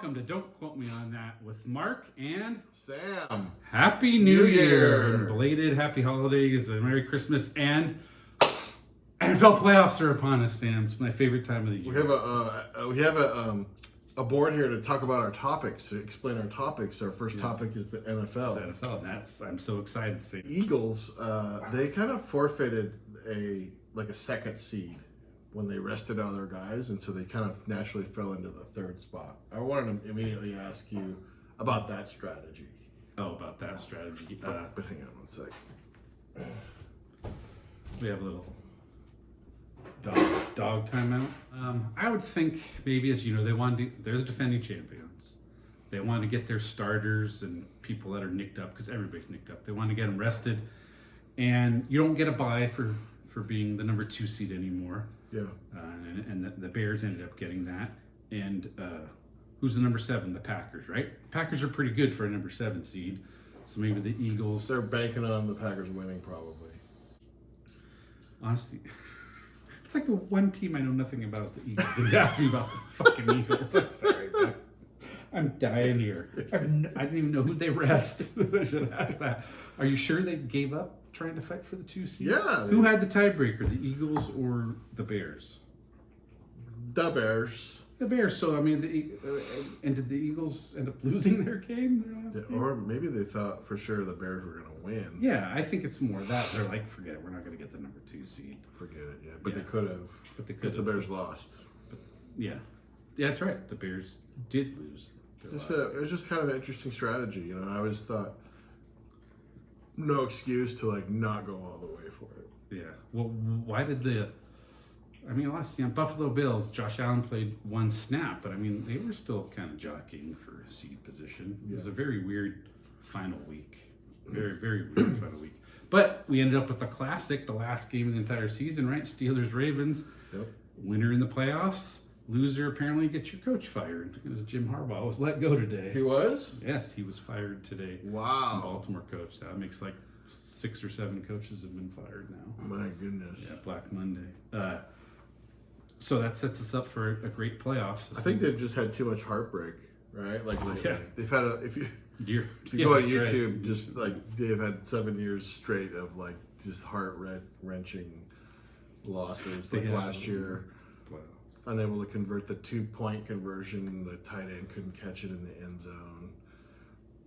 welcome to Don't Quote Me on That with Mark and Sam. Happy New Year! And belated Happy Holidays and Merry Christmas and NFL playoffs are upon us, Sam. It's my favorite time of the year. We have a board here to talk about our topics, to explain our topics. Our first topic is the NFL. It's the NFL, and I'm so excited to see. Eagles, they kind of forfeited a second seed when they rested all their guys, and so they kind of naturally fell into the third spot. I wanted to immediately ask you about that strategy. Oh, about that strategy. But hang on one sec. We have a little dog timeout. I would think maybe, as you know, they're the defending champions. They want to get their starters and people that are nicked up, because everybody's nicked up. They want to get them rested, and you don't get a bye for being the number 2 seed anymore. Yeah. And the Bears ended up getting that. And who's the number 7? The Packers, right? Packers are pretty good for a number 7 seed. So maybe the Eagles. They're banking on the Packers winning, probably. Honestly, it's like the one team I know nothing about is the Eagles. And you asked me about the fucking Eagles. I'm sorry, man. I'm dying here. I didn't even know who they rest. I should ask that. Are you sure they gave up trying to fight for the 2 seed? Yeah. Who had the tiebreaker, the Eagles or the Bears? The Bears. The Bears. So, I mean, and did the Eagles end up losing their game? Or maybe they thought for sure the Bears were going to win. Yeah, I think it's more that. They're like, forget it. We're not going to get the number 2 seed. Forget it, yeah. But they could have. Because the Bears lost. But, yeah, that's right. The Bears did lose. It was just kind of an interesting strategy. You know, I always thought no excuse to not go all the way for it. Yeah. Well, why did last Buffalo Bills, Josh Allen played 1 snap, but I mean, they were still kind of jockeying for a seed position. It was a very weird final week. Very, very weird final week. But we ended up with the classic, the last game of the entire season, right? Steelers-Ravens. Yep. Winner in the playoffs. Loser apparently gets your coach fired. It was Jim Harbaugh. Was let go today. He was? Yes, he was fired today. Wow. Baltimore coach. That makes 6 or 7 coaches have been fired now. My goodness. Yeah, Black Monday. So that sets us up for a great playoffs. I think they've just had too much heartbreak, right? They've had if you go on YouTube, right. Just they've had 7 years straight of just heart-wrenching losses. Last year. Unable to convert the 2-point conversion. The tight end couldn't catch it in the end zone.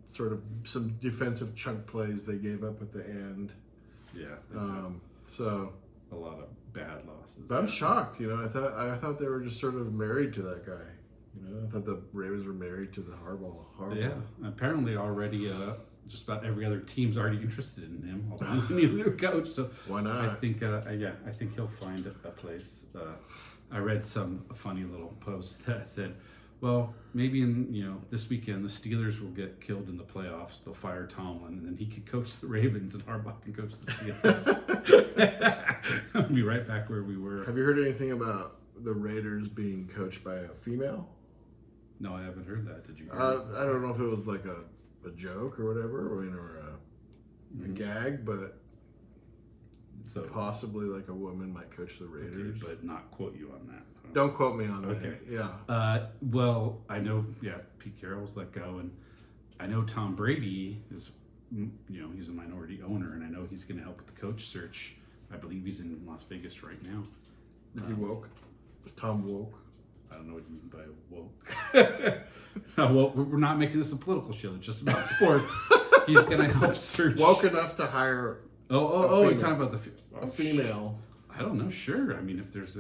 Sort of some defensive chunk plays they gave up at the end. Yeah. So a lot of bad losses. But I'm shocked. You know, I thought they were just sort of married to that guy. You know, I thought the Ravens were married to the Harbaugh. Yeah. Apparently already. Just about every other team's already interested in him. All the ones who need a new coach. So why not? I think he'll find a place. I read some funny little post that said, well, maybe in this weekend the Steelers will get killed in the playoffs. They'll fire Tomlin, and then he can coach the Ravens, and Harbaugh can coach the Steelers. We'll be right back where we were. Have you heard anything about the Raiders being coached by a female? No, I haven't heard that. Did you? I don't know if it was a joke or whatever, or a gag, but. So possibly a woman might coach the Raiders. Okay, but not quote you on that. Don't quote me on that. Okay. Yeah. Well, I know, Pete Carroll's let go, and I know Tom Brady is, he's a minority owner, and I know he's going to help with the coach search. I believe he's in Las Vegas right now. Is he woke? Is Tom woke? I don't know what you mean by woke. Well, we're not making this a political show. It's just about sports. He's going to help search. Woke enough to hire... you're talking about a female. I don't know. Sure. I mean, if there's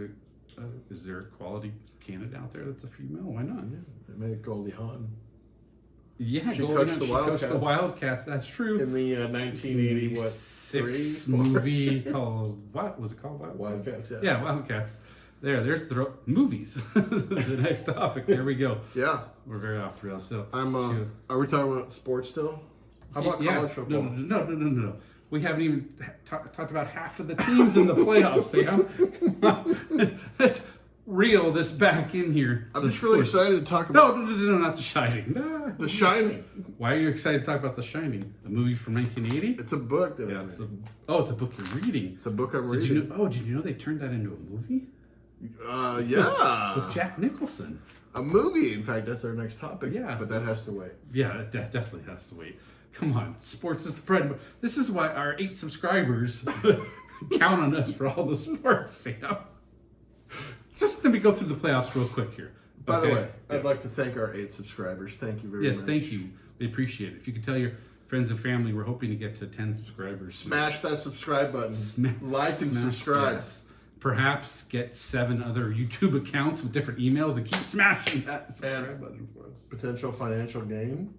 is there a quality candidate out there that's a female? Why not? Yeah, they made Goldie Hawn. Yeah, she coached the Wildcats. That's true. In the 1986 movie called what was it called? Wildcats. Yeah, Wildcats. There's the movies. The next topic. There we go. Yeah, we're very off the rails. So are we talking about sports still? How about college football? No. We haven't even talked about half of the teams in the playoffs, Sam. Come on. Let's reel this back in here. I'm just really excited to talk about... No, not The Shining. The Shining. Why are you excited to talk about The Shining? A movie from 1980? It's a book. It's a book you're reading. It's a book I'm reading. Did you know they turned that into a movie? Yeah. With Jack Nicholson. A movie. In fact, that's our next topic. Yeah. But that has to wait. Yeah, that definitely has to wait. Come on, sports is the bread. This is why our 8 subscribers count on us for all the sports, Sam. Just let me go through the playoffs real quick here. By the way, I'd like to thank our 8 subscribers. Thank you very much. Yes, thank you. We appreciate it. If you could tell your friends and family, we're hoping to get to 10 subscribers. Smash that subscribe button. Like and subscribe. Yes. Perhaps get 7 other YouTube accounts with different emails and keep smashing that subscribe button for us. Potential financial gain.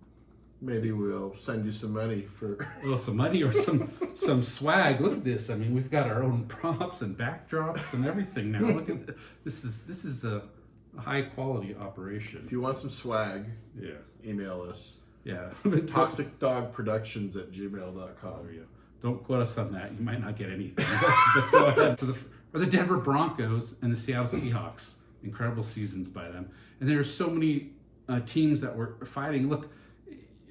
Maybe we'll send you some money for some money or some swag. Look at this. I mean, we've got our own props and backdrops and everything now. Look at this. This is a high quality operation. If you want some swag, email us. Yeah. toxicdogproductions@gmail.com. Don't quote us on that. You might not get anything. But go ahead. Or the Denver Broncos and the Seattle Seahawks. Incredible seasons by them. And there are so many teams that were fighting. Look,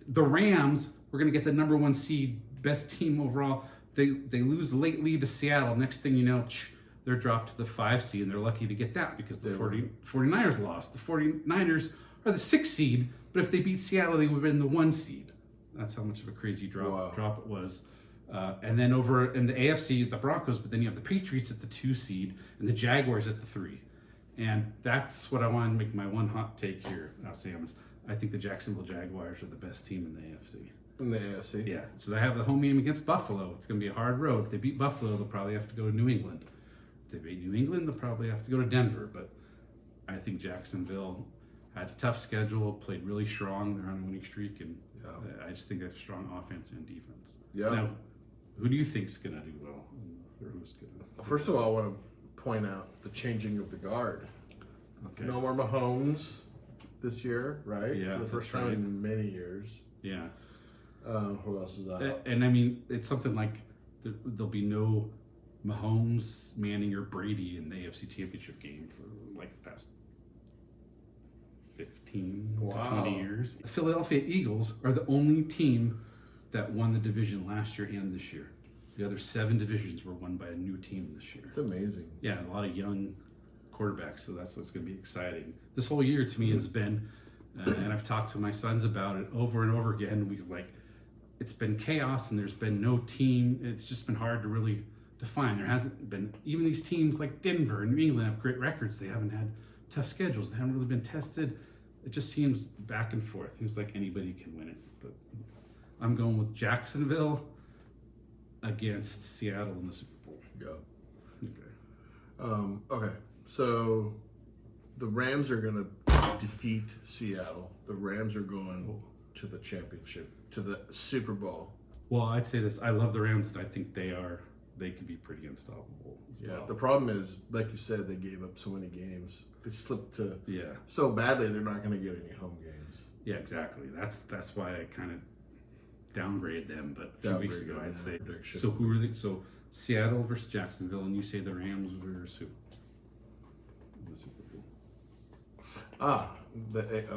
the Rams were going to get the number 1 seed, best team overall. They lose the late lead to Seattle. Next thing you know, they're dropped to the 5 seed, and they're lucky to get that because the 49ers lost. The 49ers are the 6th seed, but if they beat Seattle, they would have been the 1 seed. That's how much of a crazy drop it was. And then over in the AFC, the Broncos, but then you have the Patriots at the 2 seed and the Jaguars at the 3. And that's what I want to make my one hot take here, Sam. I think the Jacksonville Jaguars are the best team in the AFC. In the AFC? Yeah. So they have the home game against Buffalo. It's going to be a hard road. If they beat Buffalo, they'll probably have to go to New England. If they beat New England, they'll probably have to go to Denver. But I think Jacksonville had a tough schedule, played really strong. They're on a winning streak, and I just think they have strong offense and defense. Yeah. Now, who do you think is going to do well? Or who's going to? First of all, I want to point out the changing of the guard. Okay. No more Mahomes this year, right? Yeah, for the first time in many years. Yeah. Who else is out? And I mean, it's something like there'll be no Mahomes, Manning, or Brady in the AFC Championship game for like the past 15 to 20 years. The Philadelphia Eagles are the only team that won the division last year and this year. The other 7 divisions were won by a new team this year. It's amazing. Yeah, a lot of young quarterbacks, so that's what's going to be exciting. This whole year to me has been, and I've talked to my sons about it over and over again. It's been chaos, and there's been no team. It's just been hard to really define. There hasn't been, even these teams like Denver and New England have great records. They haven't had tough schedules. They haven't really been tested. It just seems back and forth. It seems like anybody can win it. But I'm going with Jacksonville against Seattle in the Super Bowl. Yeah. Okay. So the Rams are going to defeat Seattle. The Rams are going to the championship, to the Super Bowl. Well, I'd say this. I love the Rams, and I think they could be pretty unstoppable as well. The problem is, like you said, they gave up so many games. They slipped to so badly they're not going to get any home games. Yeah, exactly. That's why I kind of downgraded them. But a few weeks ago, I'd say. Prediction. So who are they? So Seattle versus Jacksonville, and you say the Rams versus who? In the Super Bowl. On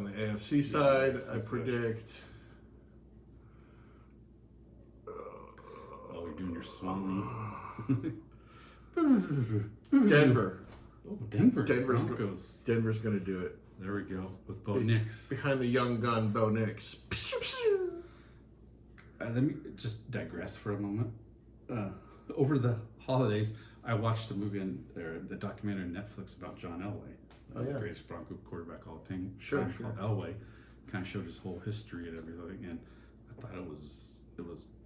the AFC side, I predict. Oh, you're doing your swallowing. Denver. Oh, Denver. Denver's going to do it. There we go with Bo Nix behind the young gun, Bo Nix. Let me just digress for a moment. Over the holidays, I watched a movie the documentary on Netflix about John Elway, the greatest Bronco quarterback of all time. Sure. Called Elway, kind of showed his whole history and everything, and I thought it was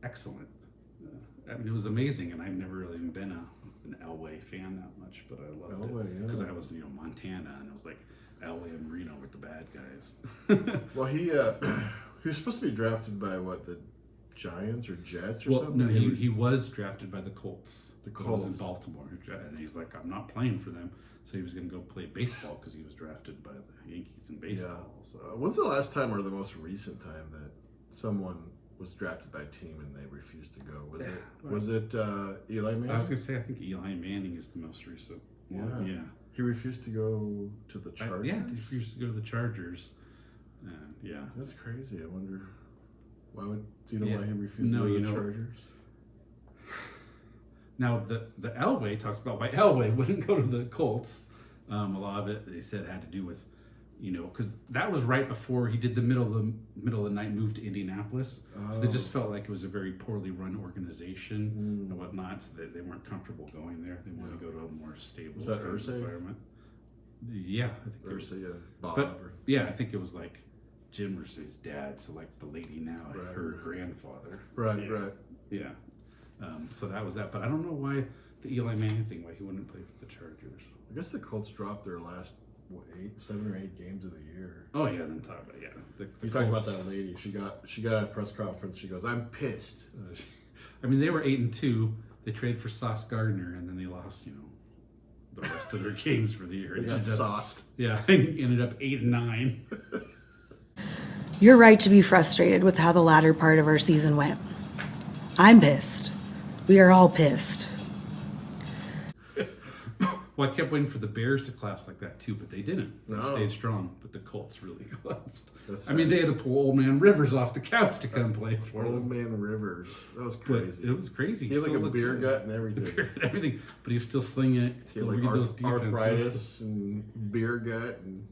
excellent. I mean, it was amazing, and I've never really even been an Elway fan that much, but I loved it because I was Montana, and it was like Elway and Reno were the bad guys. Well, he was supposed to be drafted by the Giants or Jets or something? No, he was drafted by the Colts. The Colts in Baltimore, and he's like, I'm not playing for them, so he was going to go play baseball because he was drafted by the Yankees in baseball. Yeah. So, when's the last time or the most recent time that someone was drafted by a team and they refused to go? Was it Eli Manning? I was going to say, I think Eli Manning is the most recent one. Yeah. He refused to go to the Chargers? He refused to go to the Chargers. That's crazy. I wonder, why would, do you know why he refused to go to the Chargers? Now, the Elway talks about why Elway wouldn't go to the Colts. A lot of it, they said, had to do with, because that was right before he did the middle of the night move to Indianapolis. So they just felt like it was a very poorly run organization and whatnot. So they weren't comfortable going there. They wanted to go to a more stable environment. Yeah, I think Ursay, Bob. But yeah, I think it was like Jim Ursay's dad. So like the lady now, her grandfather. Right. Yeah. So that was that. But I don't know why the Eli Manning thing, why he wouldn't play for the Chargers. I guess the Colts dropped their last 7 or 8 games of the year. Oh yeah, then talk about You talk about that lady. She got at a press conference. She goes, "I'm pissed." I mean, they were 8-2. They traded for Sauce Gardner, and then they lost, the rest of their games for the year. They got sauced. Yeah, ended up 8-9. You're right to be frustrated with how the latter part of our season went. I'm pissed. We are all pissed. Well, I kept waiting for the Bears to collapse like that too, but they didn't. They No. stayed strong, but the Colts really collapsed. That's I mean, they had to pull Old Man Rivers off the couch to come play for Old them. Man Rivers. That was But crazy. it was crazy. He had like still a looked beer good. gut and everything. Beer gut and everything, but he was still slinging it. He had Still like read those defenses. arthritis and beer gut and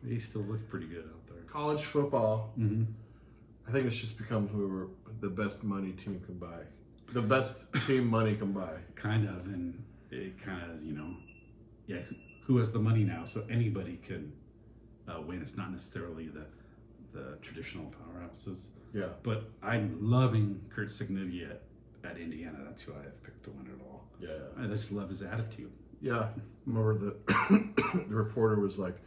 He still looked pretty good out there. college football. Mm-hmm. I think it's just become whoever the best money team can buy. The best team money can buy. Kind of, and it kind of, yeah, who has the money now? So anybody can win. It's not necessarily the traditional powerhouses. Yeah. But I'm loving Kurt Signidia at Indiana. That's who I have picked to win it all. Yeah. I just love his attitude. Yeah. Remember the reporter was like,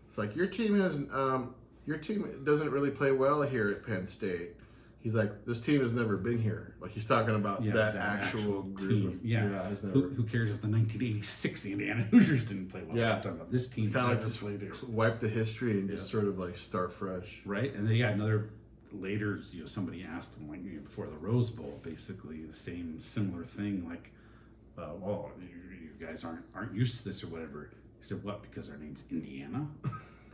it's like your team doesn't really play well here at Penn State. He's like, this team has never been here. Like he's talking about that actual group team. of, Yeah. it's never, Who cares if the 1986 Indiana Hoosiers didn't play well? Yeah. I'm talking about this team. it's kind of never like played here. just wipe the history and just sort of like start fresh. Right, and then another later, somebody asked him like before the Rose Bowl, basically the same similar thing, like, well, you guys aren't used to this or whatever. He said, what? Because our name's Indiana.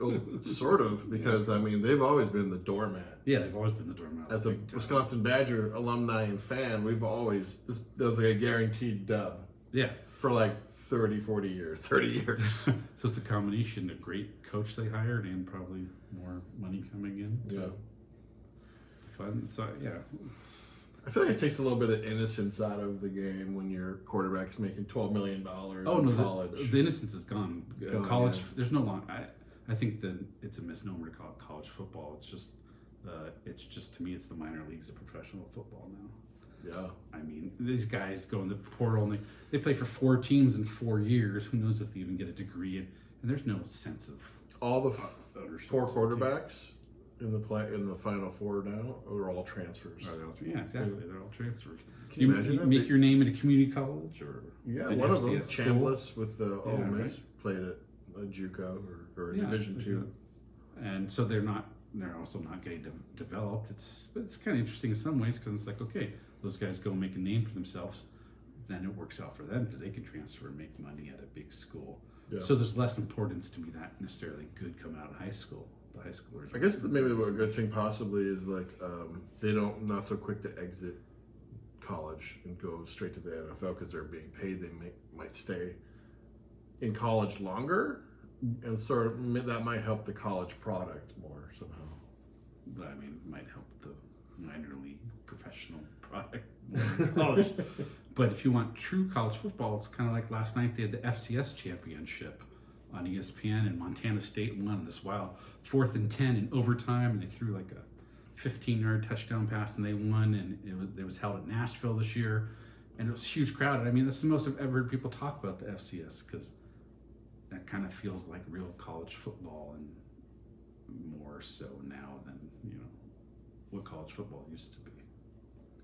Oh, sort of, because I mean they've always been the doormat. Yeah, they've always been the doormat. As a Wisconsin Badger alumni and fan, we've always that was like a guaranteed dub. Yeah. For like 30 years. So it's a combination of great coach they hired and probably more money coming in. Yeah. Fun. So yeah. I feel like it takes a little bit of innocence out of the game when your quarterback's making $12 million Oh in no, college. the innocence is gone. Gone, College, yeah. there's no long. I think that it's a misnomer to call it college football. It's just to me, it's the minor leagues of professional football now. Yeah. I mean, these guys go in the portal and they play for 4 teams in 4 years. Who knows if they even get a degree? And there's no sense of All the ownership. 4 quarterbacks in the Final Four now are all transfers. Yeah, exactly. They're all transfers. Can you imagine that? Make your name at a community college or One of them, FCS school. Chambliss with the Ole Miss, right. played at a JUCO or a Division II. And so they're also not getting developed. It's kind of interesting in some ways because it's like, okay, those guys go and make a name for themselves, then it works out for them because they can transfer and make money at a big school. Yeah. So there's less importance to me that necessarily good coming out of high school. The high schoolers. I guess maybe a good thing possibly is like they not so quick to exit college and go straight to the NFL because they're being paid. They might stay in college longer, and sort of that might help the college product more somehow. I mean, it might help the minor league professional product more in college. But if you want true college football, it's kind of like last night they had the FCS championship on ESPN, and Montana State won this wild 4th and 10 in overtime, and they threw like a 15-yard touchdown pass, and they won. And it was held at Nashville this year, and it was a huge crowd. I mean, that's the most I've ever heard people talk about the FCS because that kind of feels like real college football, and more so now than what college football used to be.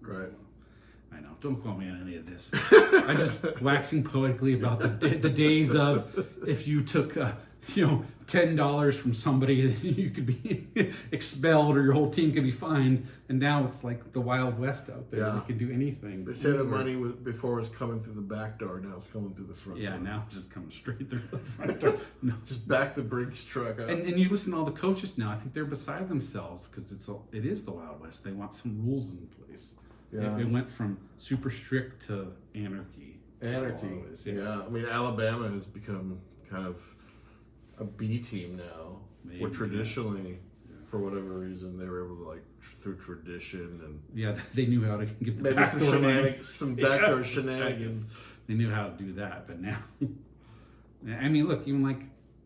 Right. I know. Don't call me on any of this. I'm just waxing poetically about the days of if you took $10 from somebody, you could be expelled or your whole team could be fined. And now it's like the Wild West out there. Yeah. They can do anything. They say the money before was coming through the back door. Now it's coming through the front door. Yeah, now it's just coming straight through the front door. No. Just back the Brinks truck up. And you listen to all the coaches now. I think they're beside themselves because it is the Wild West. They want some rules in place. Yeah. It went from super strict to anarchy. Anarchy. Always, yeah. I mean, Alabama has become kind of a B team now. Maybe, where traditionally, for whatever reason, they were able to like through tradition and they knew how to get the maybe some backdoor shenanigans. They knew how to do that, but now, I mean, look, even like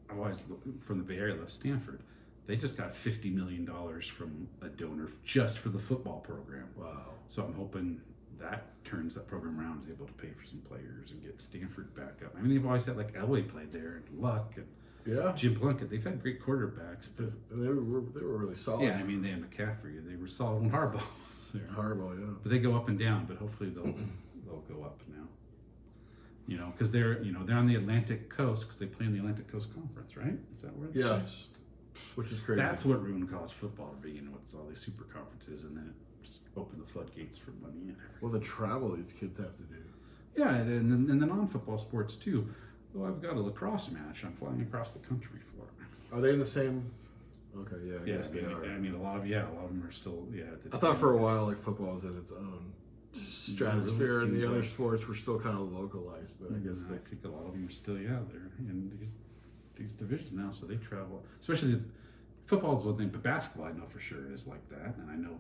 I was from the Bay Area, left Stanford. They just got $50 million from a donor just for the football program. Wow. So I'm hoping that turns that program around, is able to pay for some players and get Stanford back up. I mean, they've always had like Elway played there, and Luck, and Jim Plunkett. They've had great quarterbacks. But they were really solid. Yeah, I mean, they had McCaffrey. They were solid when Harbaugh was there. Harbaugh, yeah. But they go up and down, but hopefully they'll go up now. You know, because they're on the Atlantic Coast, because they play in the Atlantic Coast Conference, right? Is that where? Yes. Which is crazy. That's what ruined college football to begin with, all these super conferences, and then it just opened the floodgates for money and everything. Well, the travel these kids have to do. Yeah, and the non-football sports too. Oh, I've got a lacrosse match I'm flying across the country for. Are they in the same? Okay, yeah. Yes, they are. I mean, a lot of them are still. Yeah. I thought for a while like football was in its own stratosphere, and the other sports were still kind of localized. But I guess I think a lot of them are still. Yeah, they're in these divisions now, so they travel. Especially football is one thing, but basketball I know for sure is like that, and I know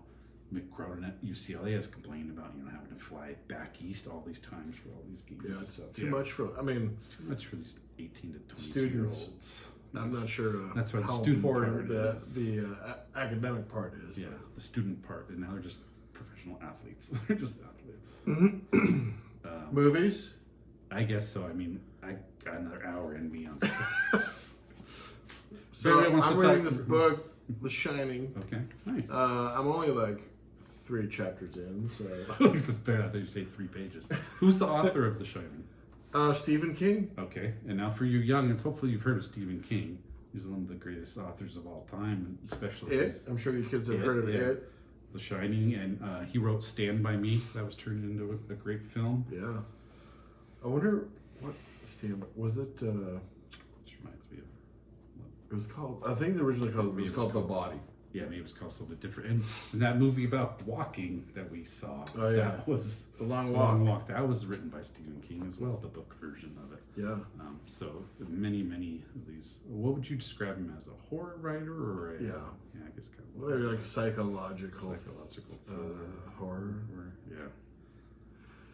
Mick Cronin at UCLA has complained about having to fly back east all these times for all these games. Yeah, and stuff. Too much for. I mean, it's too much for these 18 to 22 students. I'm not sure that's why how the student important part is. the academic part is. Yeah, the student part, and now they're just professional athletes. They're just athletes. Movies? I guess so. I mean, I got another hour in me on sports. So I'm reading this book, The Shining. Okay, nice. I'm only like 3 chapters in, so. At least it's better. I thought you say 3 pages. Who's the author of The Shining? Stephen King. Okay, and now for you youngins, hopefully you've heard of Stephen King. He's one of the greatest authors of all time, especially It. I'm sure you kids have heard of It. The Shining, and he wrote Stand By Me. That was turned into a great film. Yeah. I wonder what Stand By was it? Which reminds me of. It was called. I think the originally called. It was called The Body. Yeah, maybe it was called something different. And that movie about walking that we saw, that was The Long Walk. That was written by Stephen King as well, the book version of it. Yeah. So many of these. What would you describe him as? A horror writer or a? Yeah. Yeah, I guess kind of. Maybe like psychological thriller, horror.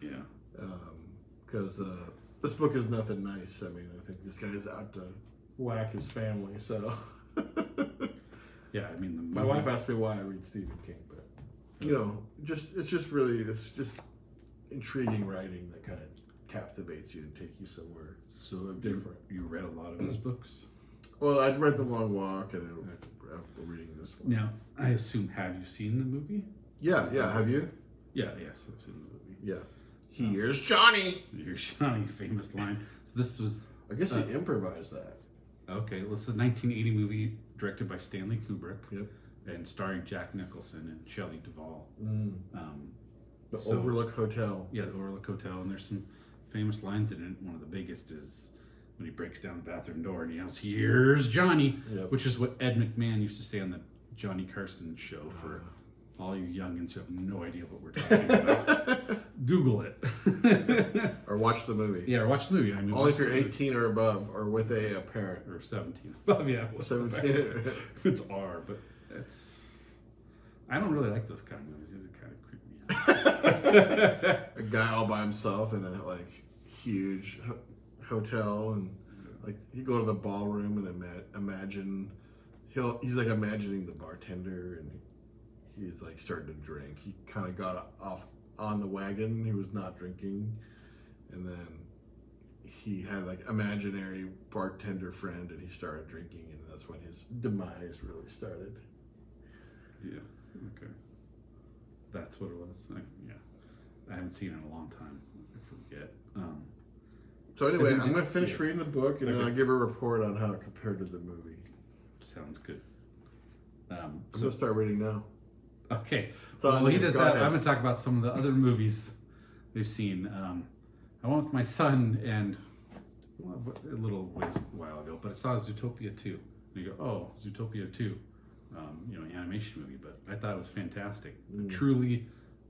Yeah. Because this book is nothing nice. I mean, I think this guy's out to whack his family. So. Yeah, I mean, my wife asked me why I read Stephen King, but it's just intriguing writing that kind of captivates you and take you somewhere. So different. You read a lot of his books? Well, I'd read The Long Walk, and I'm reading this one. Now, I assume, have you seen the movie? Yeah. Have you? Yeah, yes, I've seen the movie. Yeah. Here's Johnny. Here's Johnny, famous line. So this was. I guess he improvised that. Okay, well, it's a 1980 movie directed by Stanley Kubrick. Yep. And starring Jack Nicholson and Shelley Duvall. The Overlook Hotel. Yeah, the Overlook Hotel, and there's some famous lines in it. One of the biggest is when he breaks down the bathroom door and he yells, "Here's Johnny," which is what Ed McMahon used to say on the Johnny Carson show. For all you youngins who have no idea what we're talking about, Google it. Or watch the movie. Yeah, or watch the movie. I mean, only if you're 18 or above, or with a parent. Or 17 above, yeah. 17. It's R, but it's. I don't really like those kind of movies. They kind of creep me out. A guy all by himself in a huge hotel, and you go to the ballroom and imagine he's imagining the bartender, and he's starting to drink. He kind of got off on the wagon. He was not drinking, and then he had imaginary bartender friend, and he started drinking, and that's when his demise really started. Yeah. Okay. That's what it was. I haven't seen it in a long time. I forget. So anyway, I'm going to finish reading the book, and then I'll give a report on how it compared to the movie. Sounds good. I'm going to start reading now. Okay. Well, he does that. I'm going to talk about some of the other movies we've seen. I went with my son and a while ago, but I saw Zootopia 2. And you go, oh, Zootopia 2, animation movie, but I thought it was fantastic. Truly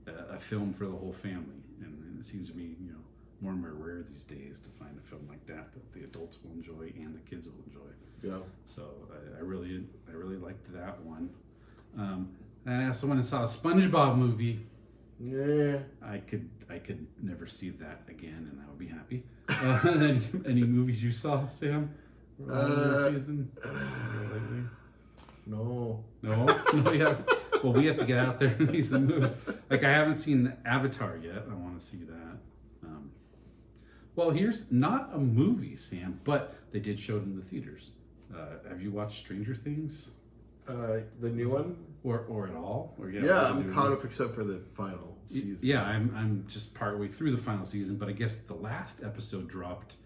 a film for the whole family. And it seems to me, more and more rare these days to find a film like that the adults will enjoy and the kids will enjoy. Yeah. So I really liked that one. And I also went and saw a SpongeBob movie. Yeah. I could never see that again, and I would be happy. Any movies you saw, Sam? Season? No. Yeah. Well, we have to get out there and see some movies. Like, I haven't seen Avatar yet. I want to see that. Well, here's not a movie, Sam, but they did show it in the theaters. Have you watched Stranger Things? The new one? Or at all? Or I'm caught up except for the final season. Yeah, I'm just partway through the final season, but I guess the last episode dropped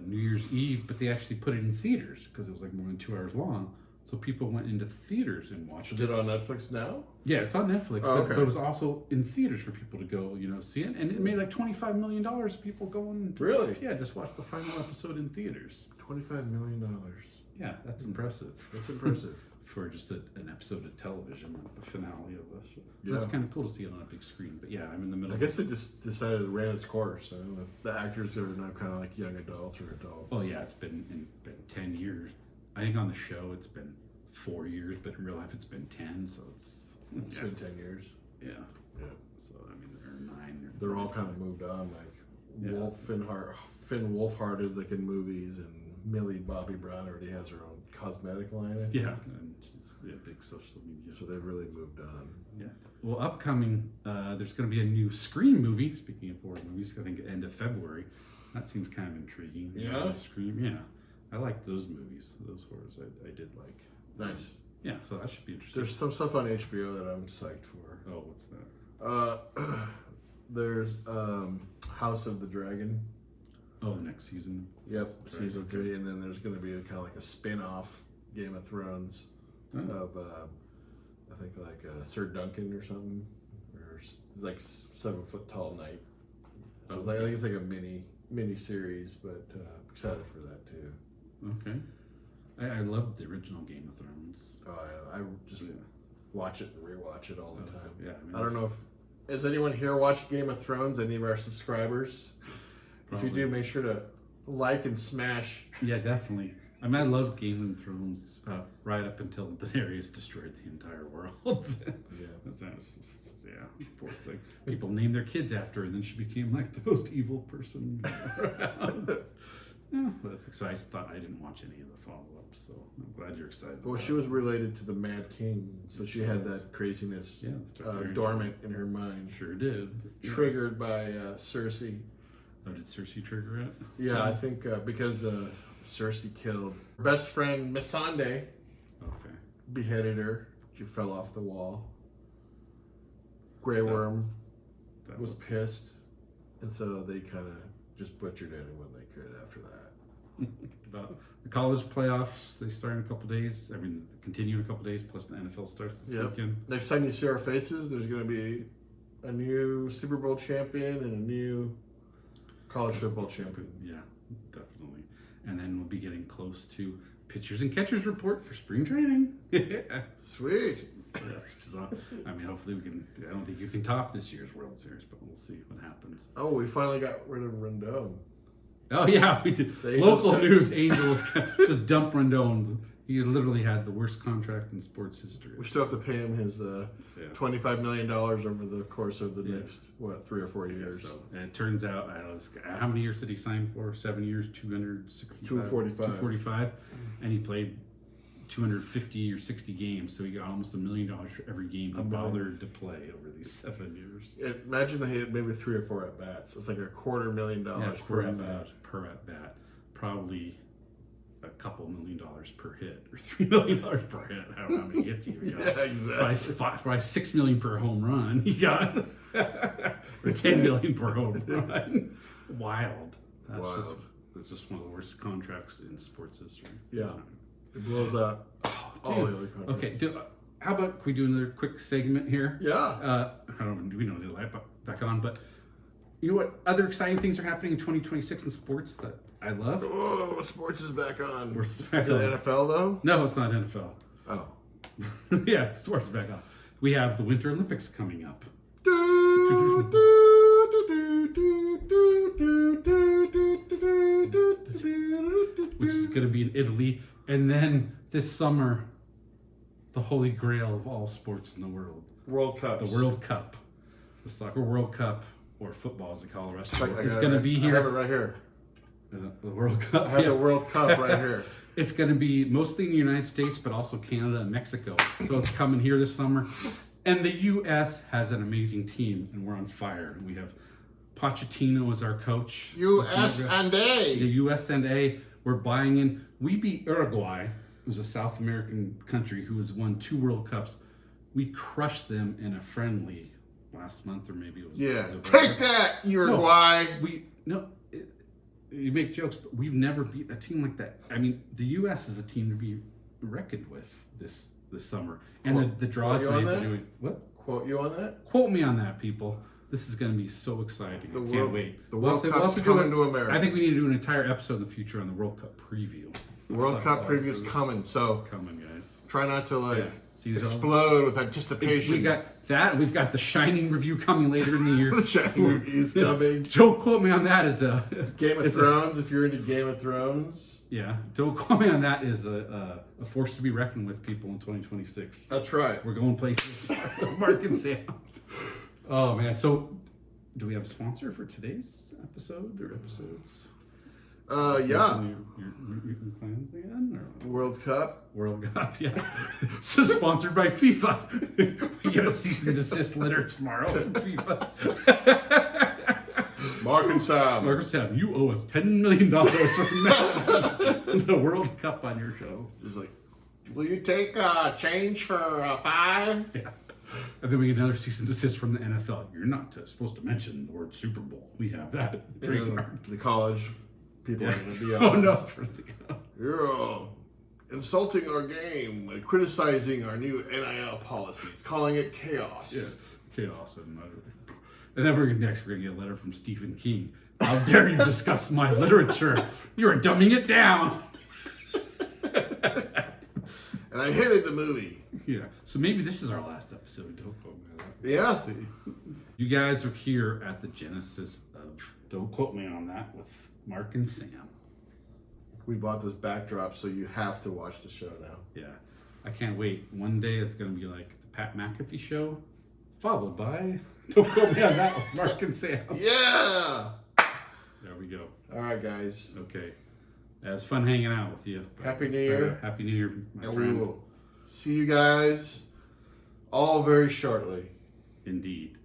New Year's Eve, but they actually put it in theaters because it was like more than 2 hours long. So people went into theaters and watched it. Is it on Netflix now? Yeah, it's on Netflix, Oh, okay. but it was also in theaters for people to go, see it. And it made like $25 million. People going. Really? Yeah, just watch the final episode in theaters. $25 million. Yeah, that's impressive. That's impressive. For just an episode of television, like the finale of the show. Yeah. That's kind of cool to see it on a big screen. But yeah, I'm in the middle. I guess they just decided it ran its course. I don't know. The actors are now kind of like young adults or adults. Oh yeah, it's been 10 years. I think on the show it's been 4 years, but in real life it's been 10. So it's been 10 years. Yeah. Yeah. So I mean, they're 9. They're all kind of moved on. Like Finn Wolfhard is like in movies, and Millie Bobby Brown already has her own cosmetic line. I think. Yeah, and she's a big social media. So they've really moved on. Yeah. Well, upcoming, there's going to be a new Scream movie. Speaking of horror movies, I think end of February. That seems kind of intriguing. Yeah? Scream. Yeah. I like those movies. Those horrors I did like. Nice. Yeah, so that should be interesting. There's some stuff on HBO that I'm psyched for. Oh, what's that? There's House of the Dragon. Oh, the next season. Yep, Right, season okay. 3, and then there's going to be kind of like a spin-off Game of Thrones of I think like Sir Duncan or something, or like 7 foot tall knight. So I think it's like a mini series, but excited for that too. Okay. I loved the original Game of Thrones. Oh, I just watch it and rewatch it all the time. Yeah, I don't know if has anyone here watched Game of Thrones? Any of our subscribers? Probably. If you do, make sure to like and smash. Yeah, definitely. I mean, I loved Game of Thrones right up until Daenerys destroyed the entire world. Yeah. Poor thing. People named their kids after her, and then she became like the most evil person around. Yeah, but that's exciting. I thought I didn't watch any of the follow-ups, so I'm glad you're excited. Well, she was related to the Mad King, so she had that craziness dormant in her mind. Sure did. Triggered by Cersei. Oh, did Cersei trigger it? Yeah, I think because Cersei killed her best friend Missandei. Okay. Beheaded her. She fell off the wall. Grey Worm was pissed, and so they kind of just butchered anyone they could after that. About the college playoffs, they start in a couple days. I mean, continue in a couple days, plus the NFL starts this weekend. Next time you see our faces, there's going to be a new Super Bowl champion and a new college football champion. Yeah, definitely. And then we'll be getting close to pitchers and catchers report for spring training. Sweet. Yes, I mean, hopefully we can. I don't think you can top this year's World Series, but we'll see what happens. Oh, we finally got rid of Rendon. Oh yeah, we did. Local news: Angels just dumped Rendon. He literally had the worst contract in sports history. We still have to pay him his $25 million over the course of the next 3 or 4 years. Yeah, so, and it turns out, I don't know, this guy, how many years did he sign for? 7 years, 245, and he played 250 or 60 games, so he got almost $1 million for every game he bothered to play over these 7 years. Imagine they had maybe 3 or 4 at bats. It's like $250,000 per at bat. Per at bat, probably a couple $1 million per hit, or $3 million per hit. I don't know how many hits he got. Yeah, exactly. Probably $6 million per home run he got, or $10 million per home run. Wild. That's just one of the worst contracts in sports history. Yeah, it blows up all the other contracts. Okay, how about can we do another quick segment here? Yeah. I don't know. We don't need to light back on, but you know what? Other exciting things are happening in 2026 in sports that I love. Oh, sports is back on. Sports is back on. Is it NFL though? No, it's not NFL. Oh. Yeah, sports is back on. We have the Winter Olympics coming up. which is going to be in Italy. And then this summer, the holy grail of all sports in the world. World Cup. The World Cup. The Soccer World Cup, or football as they call the rest of it. It's going to be here. I have it right here. The World Cup. I have the World Cup right here. It's going to be mostly in the United States, but also Canada and Mexico. So it's coming here this summer. And the U.S. has an amazing team, and we're on fire. We have Pochettino as our coach. U.S.A. The U.S.A. We're buying in. We beat Uruguay, who's a South American country who has won 2 World Cups. We crushed them in a friendly last month, or maybe it was. Yeah, take that, Uruguay. You make jokes, but we've never beat a team like that. I mean, the U.S. is a team to be reckoned with this summer, and the draws they've been doing. What? Quote you on that? Quote me on that, people. This is going to be so exciting. I can't wait. The World Cup's coming to America. I think we need to do an entire episode in the future on the World Cup preview. The World Cup preview is coming, so coming, guys. Try not to explode with anticipation. We got that. We've got the Shining review coming later in the year. The Shining review is coming. Don't quote me on that. As a Game of Thrones, if you're into Game of Thrones. Yeah, don't quote me on that. Is a force to be reckoned with, people, in 2026. That's right. We're going places. Mark and Sam. Oh man. So, do we have a sponsor for today's episode or episodes? Yeah. Your plans again? Or? World Cup. World Cup, yeah. So sponsored by FIFA. We get a cease and desist letter tomorrow from FIFA. Mark and Sam, you owe us $10 million from the World Cup on your show. It's like, will you take change for 5? Yeah. And then we get another cease and desist from the NFL. You're not supposed to mention the word Super Bowl. We have that trademarked. The college people are going to be oh no! You're insulting our game, criticizing our new NIL policies, calling it chaos. Yeah, chaos. And then we're going to get a letter from Stephen King. How dare you discuss my literature? You're dumbing it down. And I hated the movie. Yeah. So maybe this is our last episode. Don't quote me on that. Yeah. You guys are here at the genesis of Don't Quote Me on That with Mark and Sam. We bought this backdrop, so you have to watch the show now. Yeah. I can't wait. One day it's going to be like the Pat McAfee show, followed by Don't Quote Me on That with Mark and Sam. Yeah. There we go. All right, guys. Okay. It was fun hanging out with you. Happy New Year. Happy New Year, my friend. We will see you guys all very shortly. Indeed.